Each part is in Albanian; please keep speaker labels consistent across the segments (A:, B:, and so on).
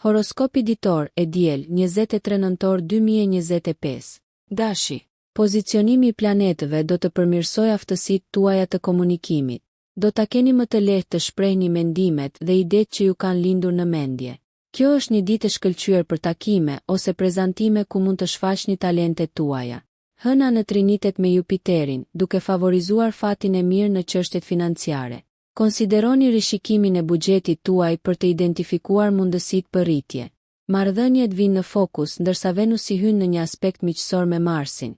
A: Horoskopi ditor e diel 23 nëntor 2025. Dashi. Pozicionimi I planetëve do të përmirësojë aftësitë tuaja të komunikimit. Do ta keni më të lehtë të shprehni mendimet dhe idetë që ju kanë lindur në mendje. Kjo është një ditë e shkëlqyer për takime ose prezantime ku mund të shfaqni talentet tuaja. Hëna në trinitet me Jupiterin, duke favorizuar fatin e mirë në çështjet financiare. Konsideroni rishikimin e buxhetit tuaj për të identifikuar mundësitë për rritje. Marrëdhëniet vinë në fokus ndërsa Venusi hyn në një aspekt miqësor me Marsin,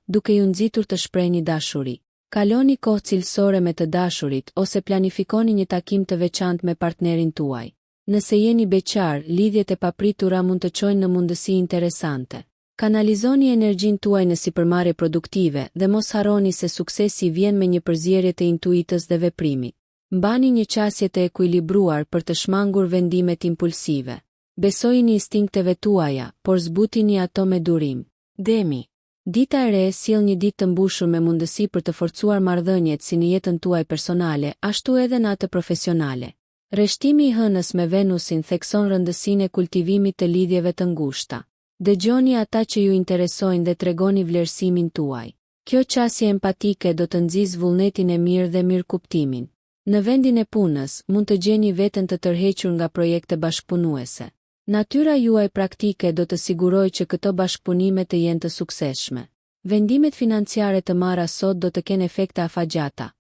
A: duke ju nxitur të shprehni dashuri. Kaloni kohë cilësore me të dashurit ose planifikoni një takim të veçantë me partnerin tuaj. Nëse jeni beqar, lidhjet e papritura mund të çojnë në mundësi interesante. Kanalizoni energjinë tuaj në sipërmarrje produktive dhe mos harroni se suksesi vjen me një përzierje të intuitës dhe veprimit. Mbani një qasje të ekuilibruar për të shmangur vendimet impulsive. Besojini instinkteve tuaja, por zbutini ato me durim. Demi. Dita e re sjell një ditë të mbushur me mundësi për të forcuar marrëdhëniet si në jetën tuaj personale, ashtu edhe në atë profesionale. Rreshtimi I hënës me Venusin thekson rëndësinë e kultivimit të lidhjeve të ngushta. Dëgjoni ata që ju interesojnë dhe tregoni vlerësimin tuaj. Kjo qasje empatike do të nxjisë vullnetin e mirë dhe mirëkuptimin. Në vendin e punës, mund të gjeni veten të tërhequr nga projekte bashkëpunuese. Natyra juaj praktike do të sigurojë që këto bashkëpunime të jenë të suksesshme. Vendimet financiare të marra sot do të kenë efekte afagjata.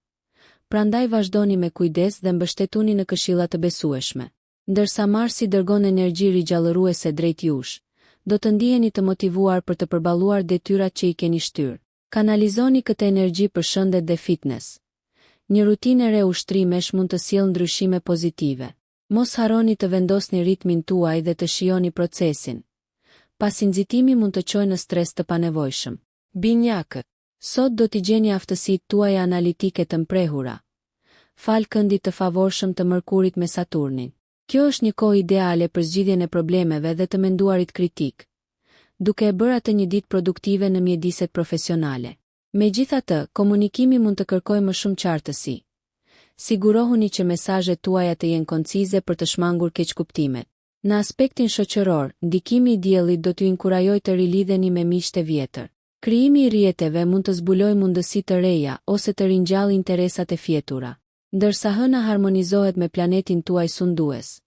A: Prandaj vazhdoni me kujdes dhe mbështetuni në këshilla të besueshme. Ndërsa Marsi dërgon energji rigjallëruese drejt jush, do të ndiheni të motivuar për të përballuar detyrat që I keni shtyrë. Kanalizoni këtë energji për shëndet dhe fitness. Një rutinë e re ushtrimesh mund të sjellë ndryshime pozitive. Mos harroni të vendosni ritmin tuaj dhe të shijoni procesin. Pasi nxitimi mund të çojë në stres të panevojshëm. Binjakët. Sot do t'i gjeni aftësitë tuaja analitike të mprehura. Fal këndit të favorshëm të Mërkurit me Saturnin. Kjo është një kohë ideale për zgjidhjen e problemeve dhe të menduarit kritik, duke e bërë atë një ditë produktive në mjediset profesionale. Megjithatë, komunikimi mund të kërkojë më shumë qartësi. Sigurohuni që mesazhet tuaja të jenë koncize për të shmangur keqkuptimet. Në aspektin shoqëror, ndikimi I diellit do t'ju inkurajojë të rilidheni me miqtë e vjetër. Krijimi I rrjeteve mund të zbulojë mundësi të reja ose të ringjallë interesat e fjetura. Ndërsa hëna harmonizohet me planetin tuaj sundues,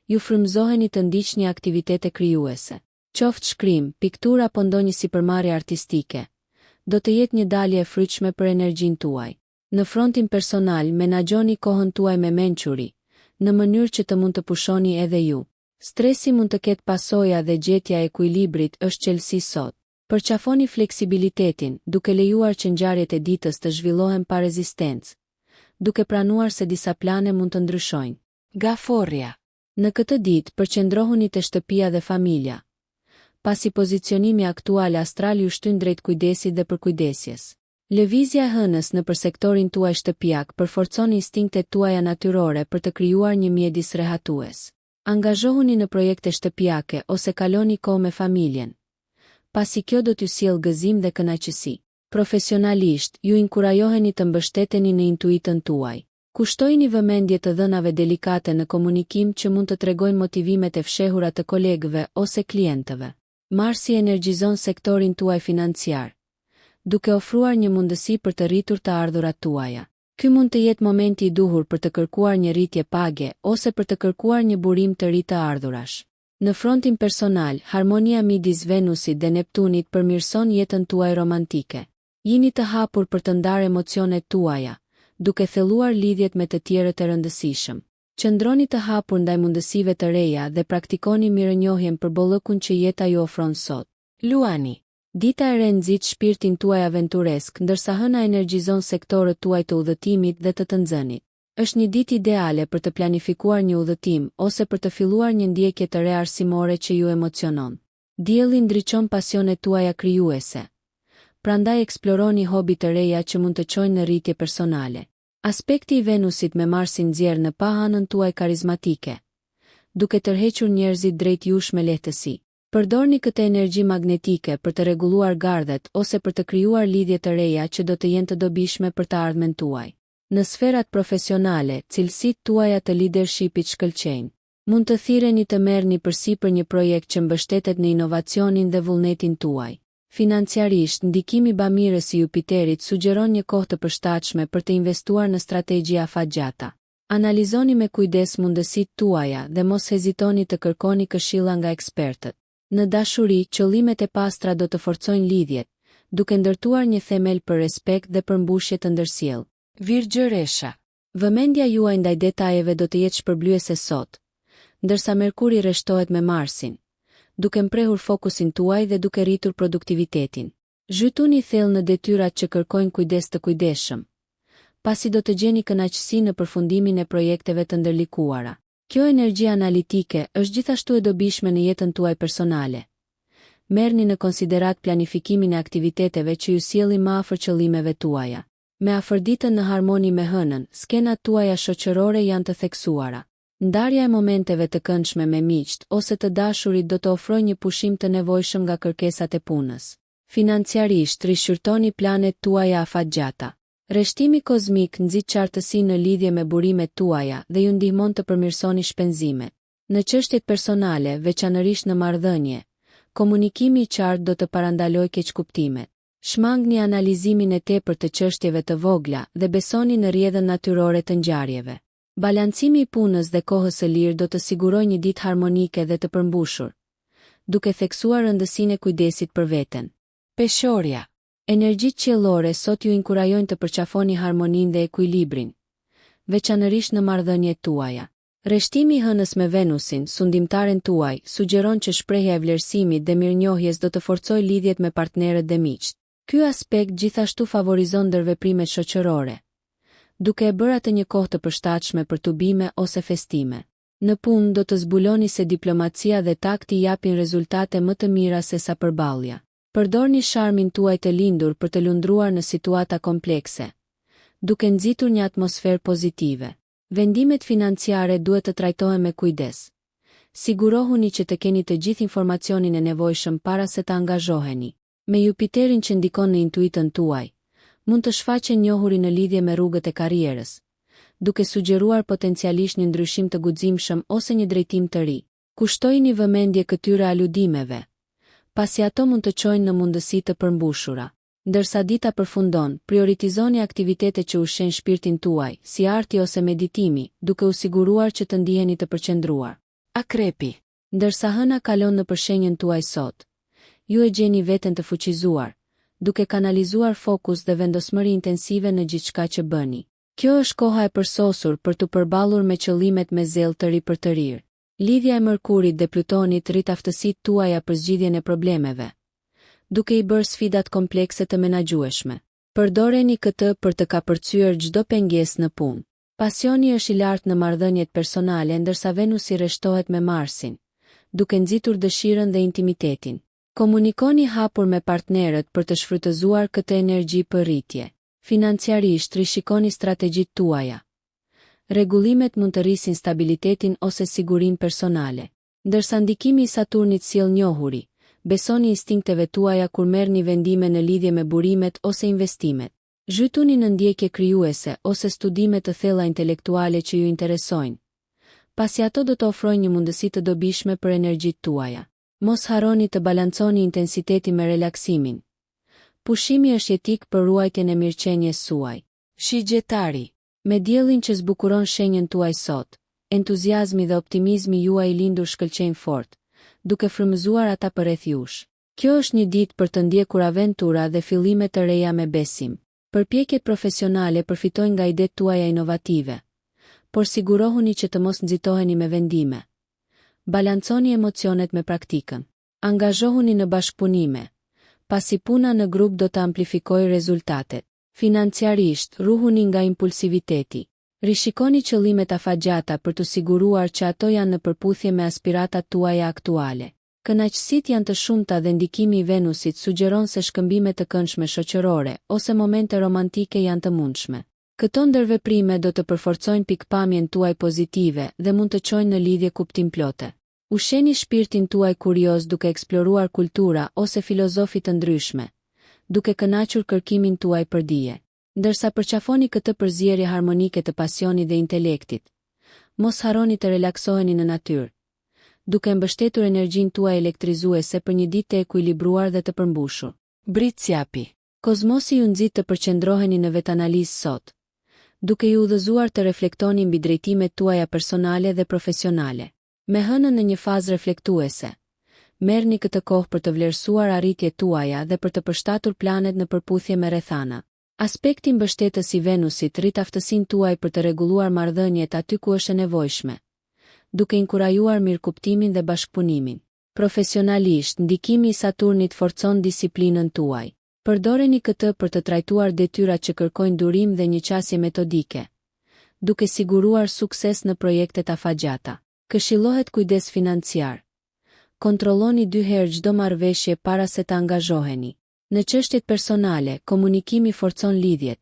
A: ju frymëzoheni të ndiqni aktivitete krijuese. Qoftë shkrim, pikturë apo ndonjë sipërmarrje artistike, do të jetë një dalje e fryqshme për energjinë tuaj. Në frontin personal, menaxhoni kohën tuaj me mençuri, në mënyrë që të mund të pushoni edhe ju. Stresi mund të ketë pasoja dhe gjetja e ekuilibrit është çelësi sot. Përqafoni fleksibilitetin, duke lejuar që ngjarjet e ditës të zhvillohen pa rezistencë, duke pranuar se disa plane mund të ndryshojnë. Gaforria. Në këtë ditë përqendrohuni te shtëpia dhe familja. Pasi pozicionimi aktual astral ju shtyn drejt kujdesit dhe përkujdesjes. Lëvizja e hënës nëpër sektorin tuaj shtëpiak përforcon instinktet tuaja natyrore për të krijuar një mjedis rehatues. Angazhohuni në projekte shtëpiake ose kaloni kohë me familjen, pasi kjo do t'ju sjellë gëzim dhe kënaqësi. Profesionalisht, ju inkurajoheni të mbështeteni në intuitën tuaj. Kushtojini vëmendje të dhënave delikate në komunikim që mund të tregojnë motivimet e fshehura të kolegëve ose klientëve. Marsi energjizon sektorin tuaj financiar, duke ofruar një mundësi për të rritur të ardhurat tuaja. Ky mund të jetë momenti I duhur për të kërkuar një rritje page ose për të kërkuar një burim të ri të ardhurash. Në frontin personal, harmonia midis Venusit dhe Neptunit përmirëson jetën tuaj romantike. Jini të hapur për të ndarë emocionet tuaja, duke thelluar lidhjet me të tjerët e rëndësishëm. Qëndroni të hapur ndaj mundësive të reja dhe praktikoni mirënjohjen për bollëkun që jeta ju ofron sot. Luani. Dita e re nxit shpirtin tuaj aventuresk, ndërsa hëna energjizon sektorët tuaj të udhëtimit dhe të nxënit. Është një ditë ideale për të planifikuar një udhëtim ose për të filluar një ndjekje të re arsimore që ju emocionon. Dielli ndriçon pasionet tuaja krijuese. Prandaj eksploroni hobi të reja që mund të çojnë në rritje personale. Aspekti I Venusit me Marsin nxjerr në pa anën tuaj karizmatike, duke tërhequr njerëzit drejt jush me lehtësi. Përdorni këtë energji magnetike për të rregulluar gardhet ose për të krijuar lidhje të reja që do të jenë të dobishme për të ardhmen tuaj. Në sferat profesionale, cilësitë tuaja të leadershipit shkëlqejnë. Mund të thirreni të merrni përsipër një projekt që mbështetet në inovacionin dhe vullnetin tuaj. Financiarisht, ndikimi bamirës i Jupiterit sugjeron një kohë të përshtatshme për të investuar në strategji afatgjata. Analizoni me kujdes mundësitë tuaja dhe mos hezitoni të kërkoni këshilla nga ekspertët. Në dashuri, qëllimet e pastra do të forcojnë lidhjet, duke ndërtuar një themel për respekt dhe përmbushje të ndërsjellë. Virgjëresha. Vëmendja juaj ndaj detajeve do të jetë shpërblyese sot, ndërsa Merkuri rreshtohet me Marsin, duke mprehur fokusin tuaj dhe duke rritur produktivitetin. Zhytuni thellë në detyrat që kërkojnë kujdes të kujdesshëm, pasi do të gjeni kënaqësi në përfundimin e projekteve të ndërlikuara. Kjo energji analitike është gjithashtu e dobishme në jetën tuaj personale. Merrni në konsiderat planifikimin e aktiviteteve që ju sjellin më afër qëllimeve tuaja. Me afërditën në harmoni me hënën, skenat tuaja shoqërore janë të theksuara. Ndarja e momenteve të këndshme me miqt ose të dashurit do të ofrojë një pushim të nevojshëm nga kërkesat e punës. Financiarisht, rishqyrtoni planet tuaja afatgjata. Rreshtimi kozmik nxit qartësi në lidhje me burimet tuaja dhe ju ndihmon të përmirësoni shpenzimet. Në çështjet personale, veçanërisht në marrëdhënie, komunikimi i qartë do të parandalojë keqkuptimet. Shmangni analizimin e tepërt të çështjeve të vogla dhe besoni në rrjedhën natyrore të ngjarjeve. Balancimi i punës dhe kohës së lirë do të sigurojë një ditë harmonike dhe të përmbushur, duke theksuar rëndësinë e kujdesit për veten. Peshorja. Energjitë qiellore sot ju inkurajojnë të përqafoni harmoninë dhe ekuilibrin, veçanërisht në marrëdhëniet tuaja. Rreshtimi i hënës me Venusin, sundimtaren tuaj, sugjeron që shprehja e vlerësimit dhe mirënjohjes do të forcojë lidhjet me partnerët dhe miqt. Ky aspekt gjithashtu favorizon ndërveprimet shoqërore, duke e bërë atë një kohë të përshtatshme për tubime ose festime. Në punë do të zbuloni se diplomacia dhe takti japin rezultate më të mira se sa përballja. Përdorni sharmin tuaj të lindur për të lundruar në situata komplekse, duke nxitur një atmosferë pozitive. Vendimet financiare duhet të trajtohen me kujdes. Sigurohuni që të keni të gjithë informacionin e nevojshëm para se të angazhoheni. Me Jupiterin që ndikon në intuitën tuaj, mund të shfaqen njohuri në lidhje me rrugët e karrierës, duke sugjeruar potencialisht një ndryshim të guximshëm ose një drejtim të ri. Kushtojini vëmendje këtyre aludimeve, pasi ato mund të çojnë në mundësi të përmbushura. Ndërsa dita përfundon, prioritizoni aktivitete që ushqejnë shpirtin tuaj, si arti ose meditimi, duke u siguruar që të ndiheni të përqendruar. Akrepi. Ndërsa hëna kalon në përshenjën tuaj sot, ju e gjeni veten të fuqizuar, duke kanalizuar fokus dhe vendosmëri intensive në gjithçka që bëni. Kjo është koha e përsosur për të përballur me qëllimet me zellë të ri për të rirë. Lidhja e Mërkurit dhe Plutonit rrit aftësitë tuaja për zgjidhjen e problemeve, duke i bërë sfidat komplekse të menaxhueshme. Përdoreni këtë për të kapërcyer çdo pengesë në punë. Pasioni është i lartë në marrëdhëniet personale ndërsa Venusi rreshtohet me Marsin, duke nxitur dëshirën dhe intimitetin. Komunikoni hapur me partnerët për të shfrytëzuar këtë energji për rritje. Financiarisht, rishikoni strategjitë tuaja. Rregullimet mund të rrisin stabilitetin ose sigurinë personale. Ndërsa ndikimi i Saturnit sjell njohuri, besoni instinkteve tuaja kur merrni vendime në lidhje me burimet ose investimet. Zhytuni në ndjekje krijuese ose studime të thella intelektuale që ju interesojnë, pasi ato do të ofrojnë një mundësi të dobishme për energjitë tuaja. Mos harroni të balanconi intensitetin me relaksimin. Pushimi është jetik për ruajtjen e mirëqenies suaj. Shigjetari. Me diellin që zbukuron shenjën tuaj sot, entuziazmi dhe optimizmi juaj i lindur shkëlqejnë fort, duke frymëzuar ata përreth jush. Kjo është një ditë për të ndjekur aventura dhe fillime të reja me besim. Përpjekjet profesionale përfitojnë nga idetë tuaja inovative, por sigurohuni që të mos nxitoheni me vendime. Balanconi emocionet me praktikën. Angazhohuni në bashkëpunime, pasi puna në grup do të amplifikojë rezultatet. Financiarisht, ruhuni nga impulsiviteti. Rishikoni qëllimet afatgjata për të siguruar që ato janë në përputhje me aspiratat tuaja aktuale. Kënaqësitë janë të shumta dhe ndikimi i Venusit sugjeron se shkëmbime të këndshme shoqërore ose momente romantike janë të mundshme. Këto ndërveprime do të përforcojnë pikpamjen tuaj pozitive dhe mund të çojnë në lidhje kuptimplote. Ushqeni shpirtin tuaj kurioz duke eksploruar kultura ose filozofi të ndryshme, duke kënaqur kërkimin tuaj për dije. Ndërsa përqafoni këtë përzierje harmonike të pasionit dhe intelektit, Mos harroni të relaksoheni në natyrë, duke mbështetur energjinë tuaj elektrizuese për një ditë të ekuilibruar dhe të përmbushur. Britsjapi. Kozmosi ju nxit të përqendroheni në vetanalizë sot, duke ju udhëzuar të reflektoni mbi drejtimet tuaja personale dhe profesionale. Me hënën në një fazë reflektuese, merrni këtë kohë për të vlerësuar arritjet tuaja dhe për të përshtatur planet në përputhje me rrethana. Aspekti mbështetës i Venusit rrit aftësinë tuaj për të rregulluar marrëdhëniet aty ku është e nevojshme, duke inkurajuar mirëkuptimin dhe bashkëpunimin. Profesionalisht, ndikimi i Saturnit forcon disiplinën tuaj. Përdoreni këtë për të trajtuar detyrat që kërkojnë durim dhe një qasje metodike, duke siguruar sukses në projektet afatgjata. Këshillohet kujdes financiar. Kontrolloni 2 herë çdo marrëveshje para se të angazhoheni. Në çështjet personale, komunikimi forcon lidhjet.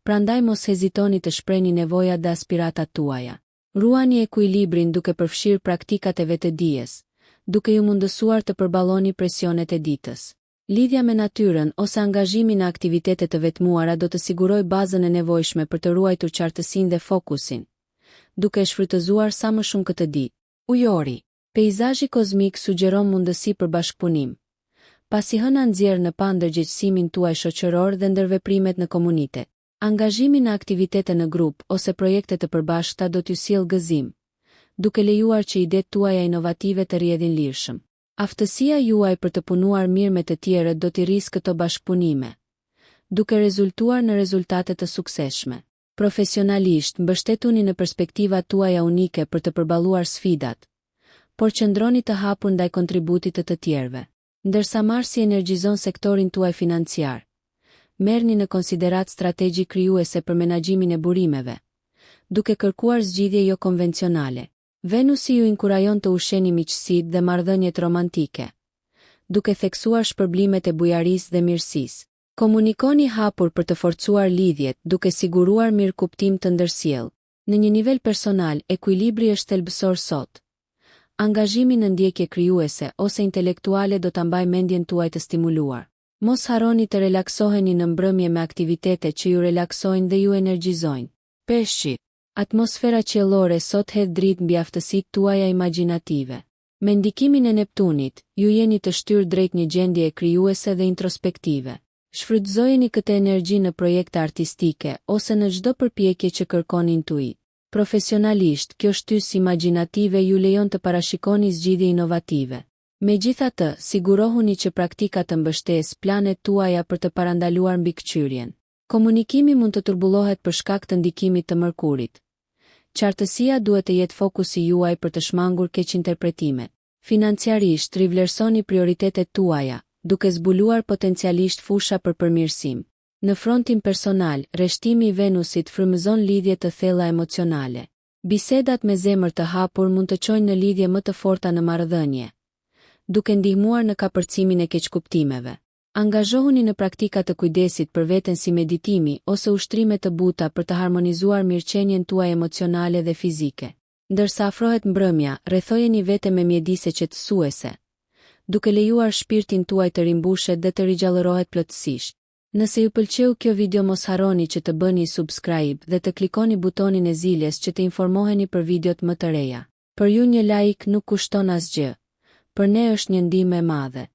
A: Prandaj mos hezitoni të shprehni nevojat dhe aspiratat tuaja. Ruani ekuilibrin duke përfshirë praktikat e vetëdijes, duke ju mundësuar të përballoni presionet e ditës. Lidhja me natyrën ose angazhimi në aktivitete të vetmuara do të sigurojë bazën e nevojshme për të ruajtur qartësinë dhe fokusin, duke e shfrytëzuar sa më shumë këtë ditë. Ujori. Peizazhi kozmik sugjeron mundësi për bashkëpunim, pasi hëna nxjerr në pa ndërgjegjësimin tuaj shoqëror dhe ndërveprimet në komunitet. Angazhimi në aktivitete në grup ose projekte të përbashkëta do t'ju sjellë gëzim, duke lejuar që idetë tuaja inovative të rrjedhin lirshëm. Aftësia juaj për të punuar mirë me të tjerët do t'i rrisë këto bashkëpunime, duke rezultuar në rezultate të suksesshme. Profesionalisht, mbështetuni në perspektivat tuaja unike për të përballuar sfidat, por qëndroni të hapur ndaj kontributit të tjerëve. Ndërsa Marsi energjizon sektorin tuaj financiar, merrni në konsiderat strategji krijuese për menaxhimin e burimeve, duke kërkuar zgjidhje jo konvencionale. Venusi ju inkurajon të ushqeni miqësitë dhe marrëdhëniet romantike, duke theksuar shpërblimet e bujarisë dhe mirësisë. Komunikoni hapur për të forcuar lidhjet, duke siguruar mirëkuptim të ndërsjellë. Në një nivel personal, ekuilibri është thelbësor sot. Angazhimi në ndjekje krijuese ose intelektuale do ta mbajë mendjen tuaj të stimuluar. Mos harroni të relaksoheni në mbrëmje me aktivitete që ju relaksojnë dhe ju energjizojnë. Peshqi. Atmosfera qiellore sot hedh dritë mbi aftësitë tuaja imagjinative. Me ndikimin e Neptunit, ju jeni të shtyrë drejt një gjendje krijuese dhe introspektive. Shfrytëzojeni këtë energji në projekte artistike ose në çdo përpjekje që kërkon intuit. Profesionalisht, kjo shtysë imagjinative ju lejon të parashikoni zgjidhje inovative. Megjithatë, sigurohuni që praktika të mbështesë planet tuaja për të parandaluar mbikëqyrjen. Komunikimi mund të turbullohet për shkak të ndikimit të Mërkurit. Qartësia duhet të jetë fokusi juaj për të shmangur keqinterpretimet. Financiarisht, rivlerësoni prioritetet tuaja, duke zbuluar potencialisht fusha për përmirësim. Në frontin personal, rreshtimi i Venusit frymëzon lidhje të thella emocionale. Bisedat me zemër të hapur mund të çojnë në lidhje më të forta në marrëdhënie, duke ndihmuar në kapërcimin e keqkuptimeve. Angazhohuni në praktika të kujdesit për veten si meditimi ose ushtrime të buta për të harmonizuar mirëqenien tuaj emocionale dhe fizike. Ndërsa afrohet mbrëmja, rrethojeni vete me mjedise qetësuese, duke lejuar shpirtin tuaj të rimbushet dhe të rigjallërohet plotësisht. Nëse ju pëlqeu kjo video, mos harroni që të bëni subscribe dhe të klikoni butonin e ziljes që të informoheni për videot më të reja. Për ju një like nuk kushton asgjë, për ne është një ndihmë e madhe.